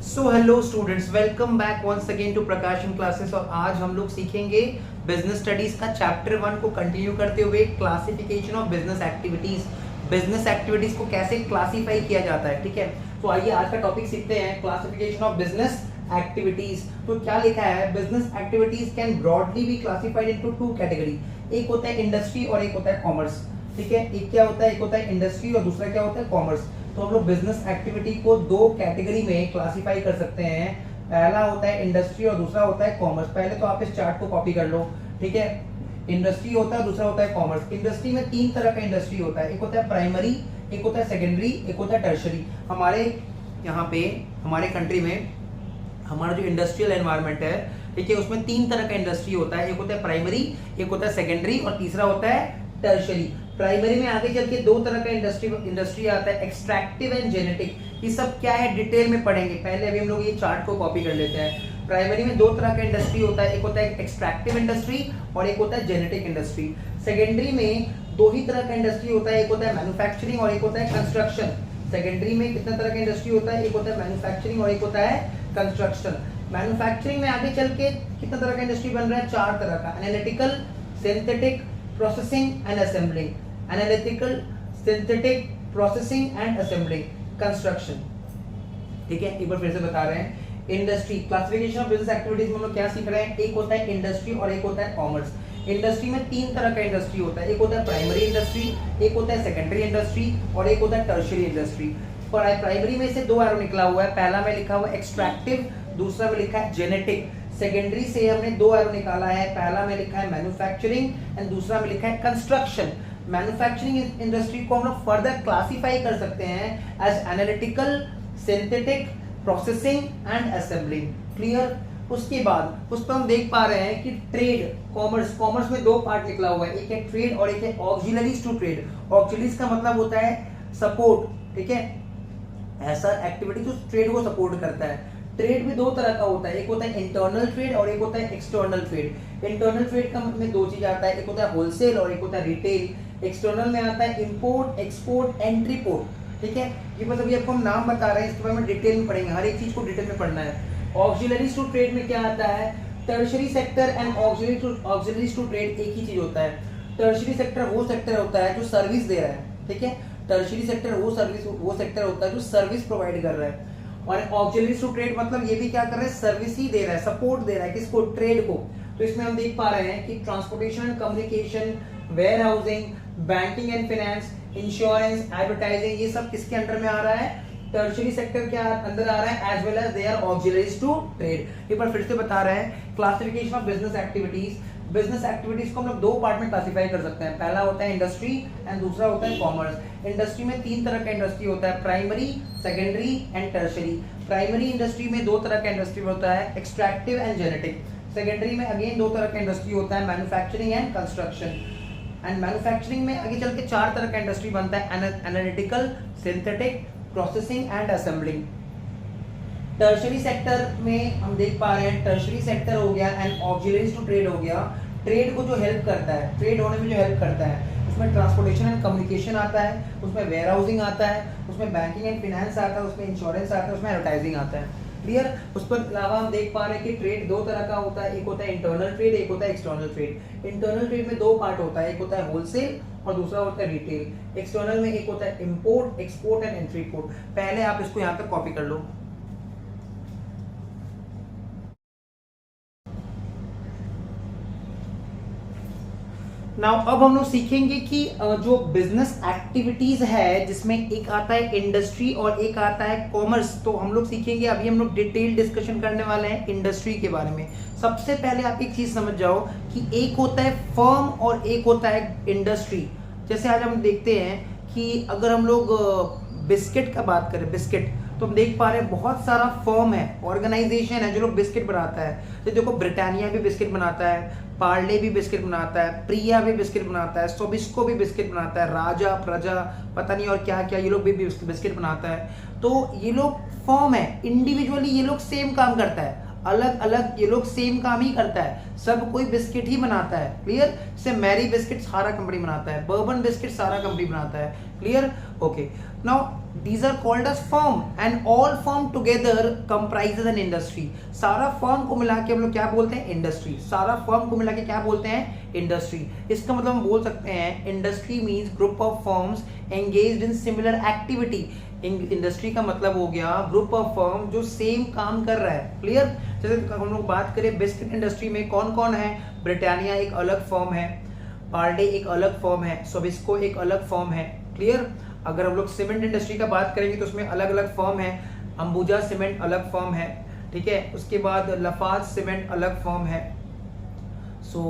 So hello students, welcome back once again to Prakashan classes. और आज हम लोग सीखेंगे बिजनेस स्टडीज का चैप्टर 1 को कंटिन्यू करते हुए classification of business activities. Business activities को कैसे क्लासिफाई किया जाता है, ठीक है। तो आइए आज का टॉपिक सीखते हैं, क्लासिफिकेशन ऑफ बिजनेस एक्टिविटीज। तो क्या लिखा है, business activities can broadly be classified into two category. एक होता है इंडस्ट्री और एक होता है कॉमर्स, ठीक है। एक क्या होता है, एक होता है इंडस्ट्री और दूसरा क्या होता है कॉमर्स। तो हम लोग बिजनेस एक्टिविटी को दो कैटेगरी में क्लासिफाई कर सकते हैं। पहला होता है इंडस्ट्री और दूसरा होता है कॉमर्स। पहले तो आप इस चार्ट को कॉपी कर लो, ठीक है। इंडस्ट्री होता है, दूसरा होता है कॉमर्स। इंडस्ट्री में तीन तरह का इंडस्ट्री होता है, एक होता है प्राइमरी, एक होता है सेकेंडरी, एक होता है टर्शरी। हमारे यहाँ पे हमारे कंट्री में हमारा जो इंडस्ट्रियल एनवायरनमेंट है, ठीक है, उसमें तीन तरह का इंडस्ट्री होता है। एक होता है प्राइमरी, एक होता है सेकेंडरी और तीसरा होता है टर्शरी। प्राइमरी में आगे चल के दो तरह का इंडस्ट्री आता है, एक्सट्रैक्टिव एंड जेनेटिक। ये सब क्या है डिटेल में पढ़ेंगे। पहले अभी हम लोग ये चार्ट को कॉपी कर लेते हैं। प्राइमरी में दो तरह का इंडस्ट्री होता है, एक होता है एक्सट्रैक्टिव इंडस्ट्री और एक होता है जेनेटिक इंडस्ट्री। सेकेंडरी में दो ही तरह का इंडस्ट्री होता है, एक होता है मैन्युफैक्चरिंग और एक होता है कंस्ट्रक्शन। सेकेंडरी में कितना तरह का इंडस्ट्री होता है, एक होता है मैन्युफैक्चरिंग और एक होता है कंस्ट्रक्शन। मैन्युफैक्चरिंग में आगे चल के कितना तरह का इंडस्ट्री बन रहा है, चार तरह का, analytical, synthetic, processing and assembling. Analytical, synthetic, processing and assembling, construction, ठीक है। एक बार फिर से बता रहे हैं, industry classification of business activities में हम लोग क्या सीख रहे हैं, एक होता है इंडस्ट्री और एक होता है कॉमर्स। इंडस्ट्री में तीन तरह का इंडस्ट्री होता है, एक होता है प्राइमरी इंडस्ट्री, एक होता है सेकेंडरी इंडस्ट्री और एक होता है टर्शियरी इंडस्ट्री। प्राइमरी में से दो एरो निकला हुआ है, पहला में लिखा हुआ है एक्सट्रैक्टिव, दूसरा में लिखा है जेनेटिक। सेकेंडरी से हमने दो एरो निकाला है, पहला में लिखा है मैन्युफैक्चरिंग एंड दूसरा में लिखा है कंस्ट्रक्शन। मैन्युफैक्चरिंग इंडस्ट्री को हम लोग फर्दर क्लासिफाई कर सकते हैं as analytical, synthetic, processing and assembling. Clear. उसके बाद उस पर हम देख पा रहे हैं कि ट्रेड, कॉमर्स में दो पार्ट निकला हुआ है, एक है ट्रेड और एक है ऑक्सिलरीज टू ट्रेड। ऑक्सिलरीज का मतलब होता है सपोर्ट, ठीक है, ऐसा एक्टिविटी जो ट्रेड को सपोर्ट करता है। ट्रेड भी दो तरह का होता है, एक होता है इंटरनल ट्रेड और एक होता है एक्सटर्नल ट्रेड। इंटरनल ट्रेड का में दो चीज आता है, एक होता है होलसेल और एक होता है रिटेल। एक्सटर्नल में आता है इंपोर्ट, एक्सपोर्ट, एंट्री पोर्ट, ठीक है। ये बस अभी आपको हम नाम बता रहे हैं, इसके बारे में डिटेल में पढ़ेंगे, हर एक चीज को डिटेल में पढ़ना है। ऑक्सिलरीज टू ट्रेड में क्या आता है, tertiary sector and auxiliaries to trade एक ही चीज होता है। टर्शरी सेक्टर वो सेक्टर होता है जो सर्विस दे रहा है, ठीक है। टर्शरी सेक्टर वो सेक्टर होता है जो सर्विस प्रोवाइड कर रहा है। और ऑक्सिलरीज टू ट्रेड मतलब ये भी क्या कर रहा है, सर्विस ही दे रहा है, सपोर्ट दे रहा है, किसको, ट्रेड को। तो इसमें हम देख पा रहे हैं कि transportation and communication, warehousing, banking and finance, insurance, advertising, ये सब किसके अंडर में आ रहा है, टर्शरी सेक्टर के अंदर आ रहा है, as well as they are auxiliaries to trade. एक बार फिर से बता रहे हैं, classification of business activities. Business activities को हम लोग दो पार्ट में क्लासिफाई कर सकते हैं, पहला होता है इंडस्ट्री एंड दूसरा होता है कॉमर्स। इंडस्ट्री में तीन तरह का इंडस्ट्री होता है, primary, secondary and tertiary. Primary industry में दो तरह का इंडस्ट्री होता है, एक्सट्रैक्टिव एंड जेनेटिक। सेकेंडरी में अगेन दो तरह का इंडस्ट्री होता है, manufacturing and construction. And manufacturing में आगे चल के चार तरह का इंडस्ट्री बनता है, analytical, synthetic, processing and assembling. Tertiary sector में हम देख पा रहे हैं, टर्शरी सेक्टर हो गया एंड ऑक्सिलरीज टू ट्रेड हो गया। ट्रेड को जो हेल्प करता है, ट्रेड होने में जो हेल्प करता है, उसमें ट्रांसपोर्टेशन एंड कम्युनिकेशन आता है, उसमें वेयर हाउसिंग आता है, उसमें बैंकिंग एंड फाइनेंस आता है, उसमें इंश्योरेंस आता है, उसमें एडवर्टाइजिंग आता है। क्लियर। उस पर अलावा हम देख पा रहे हैं कि ट्रेड दो तरह का होता है, एक होता है इंटरनल ट्रेड, एक होता है एक्सटर्नल ट्रेड। इंटरनल ट्रेड में दो पार्ट होता है, एक होता है होलसेल और दूसरा होता है रिटेल। एक्सटर्नल में एक होता है import, export and entry port. पहले आप इसको यहाँ पर कॉपी कर लो। नाउ अब हम लोग सीखेंगे कि जो बिजनेस एक्टिविटीज है जिसमें एक आता है इंडस्ट्री और एक आता है कॉमर्स, तो हम लोग सीखेंगे। अभी हम लोग डिटेल डिस्कशन करने वाले हैं इंडस्ट्री के बारे में। सबसे पहले आप एक चीज समझ जाओ कि एक होता है फर्म और एक होता है इंडस्ट्री। जैसे आज हम देखते हैं कि अगर हम लोग बिस्किट का बात करें, बिस्किट, तो हम देख पा रहे हैं बहुत सारा फर्म है, ऑर्गेनाइजेशन है जो लोग बिस्किट बनाता है। तो देखो, ब्रिटानिया भी बिस्किट बनाता है, पार्ले भी बिस्किट बनाता है, प्रिया भी बिस्किट बनाता है, सोबिस्को भी बिस्किट बनाता है, राजा, प्रजा, पता नहीं और क्या क्या, ये लोग भी बिस्किट बनाता है। तो ये लोग फर्म है, इंडिविजुअली ये लोग सेम काम करता है, अलग अलग ये लोग सेम काम ही करता है, सब कोई बिस्किट ही बनाता है। क्लियर। जैसे मैरी बिस्किट सारा कंपनी बनाता है, बर्बन बिस्किट सारा कंपनी बनाता है। Clear. Okay. Now These are called as firm and all firm together comprises an industry. सारा फर्म को मिला के हम लोग क्या बोलते हैं? इंडस्ट्री. सारा फर्म को मिला के क्या बोलते हैं? इंडस्ट्री. इसका मतलब हम बोल सकते हैं industry means group of firms engaged in similar activity. Industry का मतलब हो गया ग्रुप ऑफ फर्म जो सेम काम कर रहा है. क्लियर? जैसे हम लोग बात करें बिस्किट इंडस्ट्री में कौन कौन है? ब्रिटानिया एक अलग फर्म है, पार्ले एक अलग फर्म है, सोबिस्को एक अलग फर्म है. क्लियर? अगर हम लोग सीमेंट इंडस्ट्री का बात करेंगे तो उसमें अलग अलग फर्म है. अंबुजा सीमेंट अलग फर्म है, ठीक है. उसके बाद लफाज सीमेंट अलग फर्म है. सो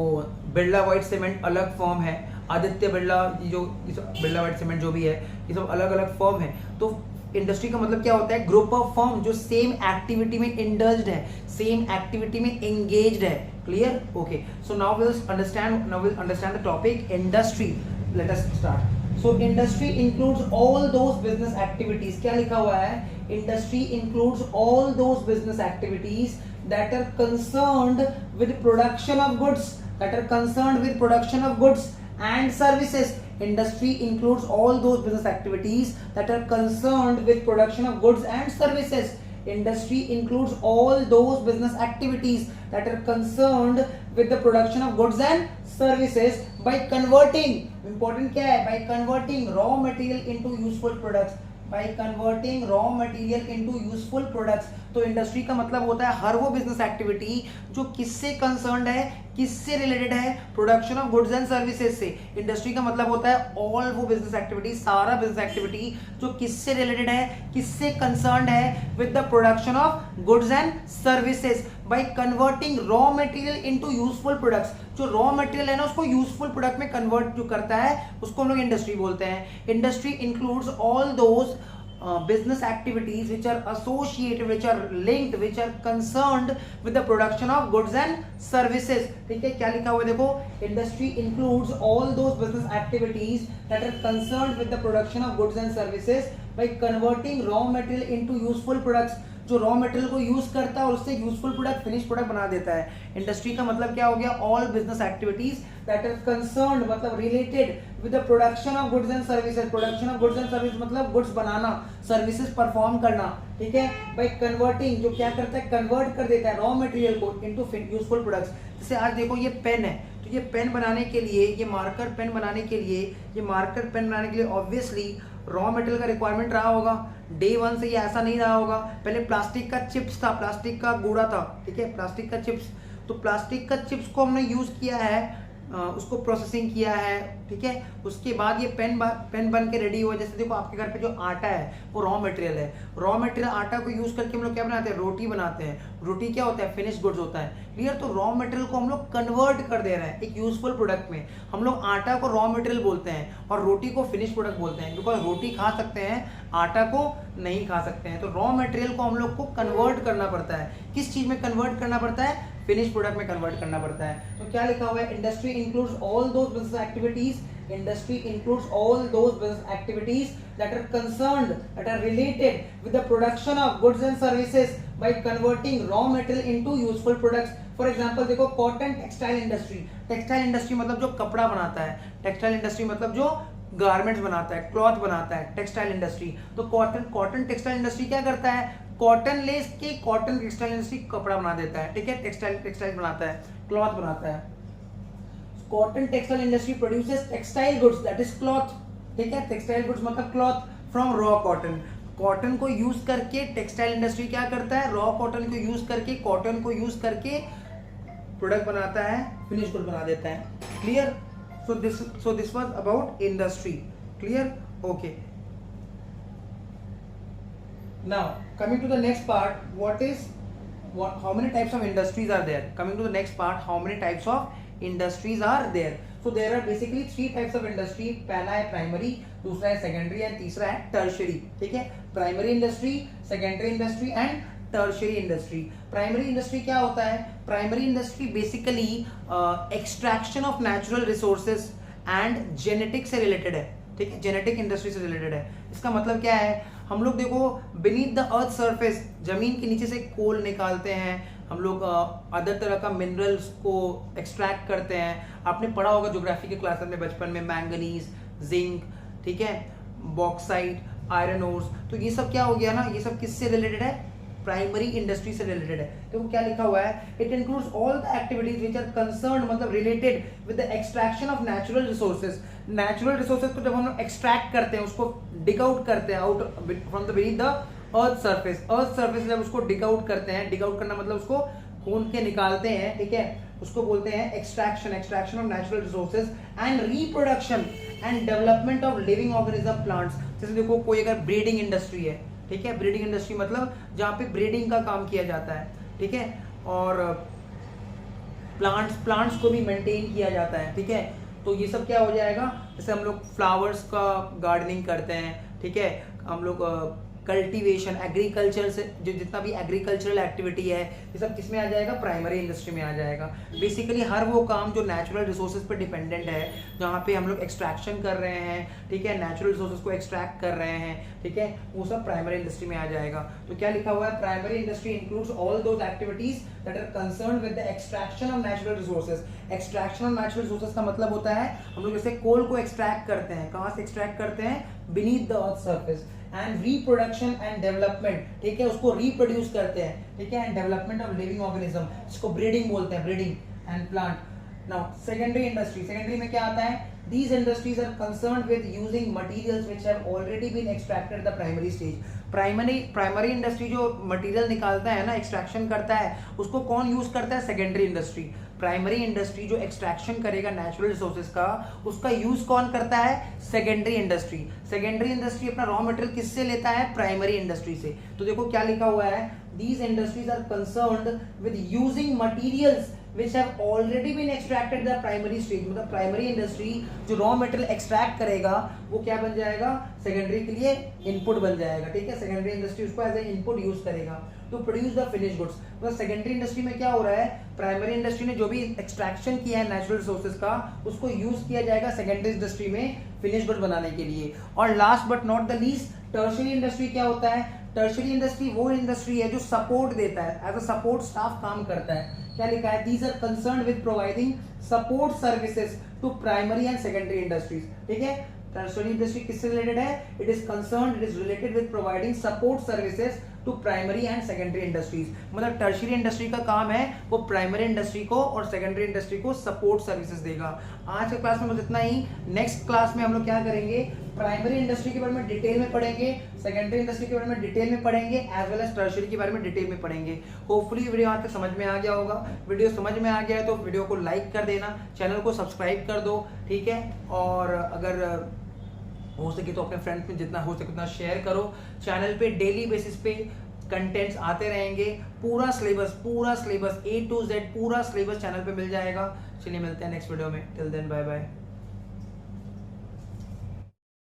बिरला व्हाइट सीमेंट अलग फर्म है. आदित्य बिरला, जो बिरला व्हाइट सीमेंट जो भी है, ये सब अलग अलग फर्म है. तो इंडस्ट्री का मतलब क्या होता है? ग्रुप ऑफ फर्म जो सेम एक्टिविटी में इंडल्ज्ड है, सेम एक्टिविटी में एंगेज्ड है. Clear? Okay. So now will understand the topic industry. Let us start. So industry includes all those business activities. क्या लिखा हुआ है? Industry includes all those business activities that are concerned with production of goods. That are concerned with production of goods and services. Industry includes all those business activities that are concerned with production of goods and services. Industry includes all those business activities that are concerned with the production of goods and services by converting. Important क्या है? By converting raw material into useful products. By converting raw material into useful products. तो industry का मतलब होता है हर वो business activity जो किससे कंसर्न्ड है, किससे रिलेटेड है? Production of goods and services से. इंडस्ट्री का मतलब होता है ऑल वो बिजनेस एक्टिविटी, सारा बिजनेस एक्टिविटी जो किससे रिलेटेड है, किससे कंसर्न्ड है? With the production of goods and services by converting raw material into useful products. जो रॉ मटेरियल है ना उसको यूजफुल प्रोडक्ट में कन्वर्ट जो करता है उसको हम लोग इंडस्ट्री बोलते हैं. Industry includes all those business activities which are associated, which are linked, which are concerned with the production of goods and services. ठीक है? क्या लिखा हुआ है देखो? Industry includes all those business activities that are concerned with the production of goods and services by converting raw material into useful products. जो raw material को use करता है और उससे यूजफुल प्रोडक्ट, फिनिश प्रोडक्ट बना देता है. इंडस्ट्री का मतलब क्या हो गया? All business activities that are concerned, मतलब related with the production of goods and services. Production of goods and service मतलब गुड्स बनाना, सर्विसेज परफॉर्म करना. ठीक है? बाय कन्वर्टिंग, जो क्या करता है? कन्वर्ट कर देता है रॉ मटेरियल को इनटू यूजफुल प्रोडक्ट्स. जैसे आज देखो ये पेन है, तो ये पेन बनाने के लिए, ये मार्कर पेन बनाने के लिए, ये मार्कर पेन बनाने के लिए ऑब्वियसली रॉ मटेरियल का रिक्वायरमेंट रहा होगा. डे वन से ये ऐसा नहीं रहा होगा. पहले प्लास्टिक का चिप्स था, प्लास्टिक का गूड़ा था. ठीक है? प्लास्टिक का चिप्स. तो प्लास्टिक का चिप्स को हमने यूज किया है, उसको प्रोसेसिंग किया है. ठीक है? उसके बाद ये पेन बन के रेडी हुआ. जैसे देखो आपके घर पे जो आटा है वो रॉ मटेरियल है. रॉ मटेरियल आटा को यूज करके हम लोग क्या बनाते हैं? रोटी बनाते हैं. रोटी क्या होता है? फिनिश गुड्स होता है. क्लियर? तो रॉ मटेरियल को हम लोग कन्वर्ट कर दे रहे हैं एक यूजफुल प्रोडक्ट में. हम लोग आटा को रॉ मटेरियल बोलते हैं और रोटी को फिनिश प्रोडक्ट बोलते हैं. बिकॉज रोटी खा सकते हैं, आटा को नहीं खा सकते हैं. तो रॉ मटेरियल को हम लोग को कन्वर्ट करना पड़ता है. किस चीज में कन्वर्ट करना पड़ता है? फिनिश प्रोडक्ट में कन्वर्ट करना पड़ता है. तो क्या लिखा हुआ है? Industry includes all those business activities. Industry includes all those business activities that are concerned, that are related with the production of goods and services by converting raw material into useful products. For example, देखो cotton textile industry. Textile industry मतलब जो कपड़ा बनाता है. Textile industry मतलब जो garments बनाता है, क्लॉथ बनाता है. Textile industry. तो कॉटन टेक्सटाइल इंडस्ट्री क्या करता है? कॉटन लेस के कॉटन टेक्सटाइल इंडस्ट्री कपड़ा बना देता है. ठीक है? टेक्सटाइल बनाता है, क्लॉथ बनाता है. Cotton textile industry produces textile goods, that is cloth. ठीक है? टेक्सटाइल गुड्स मतलब cloth from raw cotton. Cotton को यूज करके टेक्सटाइल इंडस्ट्री क्या करता है? रॉ कॉटन को यूज करके, कॉटन को यूज करके प्रोडक्ट बनाता है, फिनिश गुड बना देता है. Clear? So this was about industry. Clear? Okay. Now coming to the next part, how many types of industries are there? Coming to the next part, how many types of industries are there? So there are basically 3 types of industry. पहला है primary, दूसरा है secondary and तीसरा है tertiary. ठीक है? Primary industry, secondary industry and tertiary industry. Primary industry क्या होता है? Primary industry basically extraction of natural resources and genetic से रिलेटेड है. ठीक है? जेनेटिक इंडस्ट्री से रिलेटेड है. इसका मतलब क्या है? हम लोग देखो बीनीथ द अर्थ सरफेस, जमीन के नीचे से कोल निकालते हैं हम लोग, अदर तरह का मिनरल्स को एक्सट्रैक्ट करते हैं. आपने पढ़ा होगा ज्योग्राफी के क्लासेस में बचपन में, मैंगनीज, जिंक, ठीक है, बॉक्साइट. Iron ores. तो ये सब क्या हो गया ना, ये सब किससे रिलेटेड है, प्राइमरी इंडस्ट्री से रिलेटेड है। देखो क्या लिखा हुआ है, it includes all the activities which are concerned, मतलब related with the extraction of natural resources. Natural resources को जब हम लोग एक्सट्रैक्ट करते हैं, उसको डिग आउट करते हैं out from the beneath the earth surface, earth surface जब उसको डिग आउट करते हैं, डिग आउट करना मतलब उसको खून के निकालते हैं, ठीक है, उसको बोलते हैं extraction, extraction of natural resources and reproduction and development of living organism plants. जैसे देखो कोई अगर ब्रीडिंग इंडस्ट्री है, ठीक है, ब्रीडिंग इंडस्ट्री मतलब जहाँ पे ब्रीडिंग का काम किया जाता है, ठीक है, और प्लांट्स को भी मेंटेन किया जाता है, ठीक है, तो ये सब क्या हो जाएगा, जैसे हम लोग फ्लावर्स का गार्डनिंग करते हैं, ठीक है, हम लोग कल्टीवेशन, एग्रीकल्चर से जो जितना भी एग्रीकल्चरल एक्टिविटी है, ये सब किस में आ जाएगा, प्राइमरी इंडस्ट्री में आ जाएगा। बेसिकली हर वो काम जो नेचुरल रिसोर्सेज पर डिपेंडेंट है, जहाँ पे हम लोग एक्सट्रैक्शन कर रहे हैं, ठीक है, नेचुरल रिसोर्सेज को एक्सट्रैक्ट कर रहे हैं, ठीक है, वो सब प्राइमरी इंडस्ट्री में आ जाएगा। तो क्या लिखा हुआ है, primary industry includes all those activities that are concerned with the extraction of natural resources. Extraction of natural resources का मतलब होता है हम लोग जैसे कोल को एक्सट्रैक्ट करते हैं, कहाँ से एक्सट्रैक्ट करते हैं, beneath the earth surface, and reproduction and development, ठीक है, उसको रिप्रोड्यूस करते हैं, ठीक है, and development of living organism, इसको ब्रीडिंग बोलते हैं, breeding and plant. Now secondary industry, secondary में क्या आता है, these industries are concerned with using materials which have already been extracted at the primary stage। Primary industry जो material निकालता है ना, एक्सट्रैक्शन करता है, उसको कौन यूज करता है, सेकेंडरी इंडस्ट्री। प्राइमरी इंडस्ट्री जो एक्सट्रैक्शन करेगा नेचुरल रिसोर्सेज का, उसका यूज कौन करता है, सेकेंडरी इंडस्ट्री। सेकेंडरी इंडस्ट्री अपना रॉ मटेरियल किससे लेता है, प्राइमरी इंडस्ट्री से। तो देखो क्या लिखा हुआ है, these industries are concerned with using materials which have already been extracted the primary stage। मतलब प्राइमरी इंडस्ट्री जो रॉ मटेरियल एक्सट्रैक्ट करेगा वो क्या बन जाएगा, सेकेंडरी के लिए इनपुट बन जाएगा, ठीक है, सेकेंडरी इंडस्ट्री उसको एज ए इनपुट यूज करेगा to produce the finish goods. मतलब सेकेंडरी इंडस्ट्री में क्या हो रहा है, प्राइमरी इंडस्ट्री ने जो भी एक्सट्रैक्शन किया है नेचुरल रिसोर्सेज का, उसको यूज किया जाएगा सेकेंडरी इंडस्ट्री में फिनिश गुड्स बनाने के लिए। और last but not the least, tertiary industry क्या होता है, टर्शियरी इंडस्ट्री वो इंडस्ट्री है जो सपोर्ट देता है, एज अ सपोर्ट स्टाफ काम करता है। क्या लिखा है, these are concerned with providing support services to primary and secondary industries, ठीक है। टर्शियरी इंडस्ट्री किससे रिलेटेड है, it is concerned, it is related with providing support services to primary and secondary industries. मतलब टर्शियरी इंडस्ट्री का काम है वो primary industry को और सेकेंडरी इंडस्ट्री को सपोर्ट सर्विसेज देगा। आज के क्लास में बस इतना ही। नेक्स्ट क्लास में हम लोग क्या करेंगे, प्राइमरी इंडस्ट्री के बारे में डिटेल में पढ़ेंगे, सेकेंडरी इंडस्ट्री के बारे में डिटेल में पढ़ेंगे, एज वेल एज टर्शियरी के बारे में डिटेल में पढ़ेंगे। होपफुली वीडियो यहाँ तक समझ में आ गया होगा। वीडियो समझ में आ गया है तो वीडियो को लाइक कर देना, चैनल को सब्सक्राइब कर दो, ठीक है, और अगर हो सके तो अपने फ्रेंड्स में जितना हो सके उतना शेयर करो। चैनल पे डेली बेसिस पे कंटेंट्स आते रहेंगे, पूरा सिलेबस A to Z पूरा सिलेबस चैनल पे मिल जाएगा। चलिए मिलते हैं नेक्स्ट वीडियो में, टिल देन बाय बाय।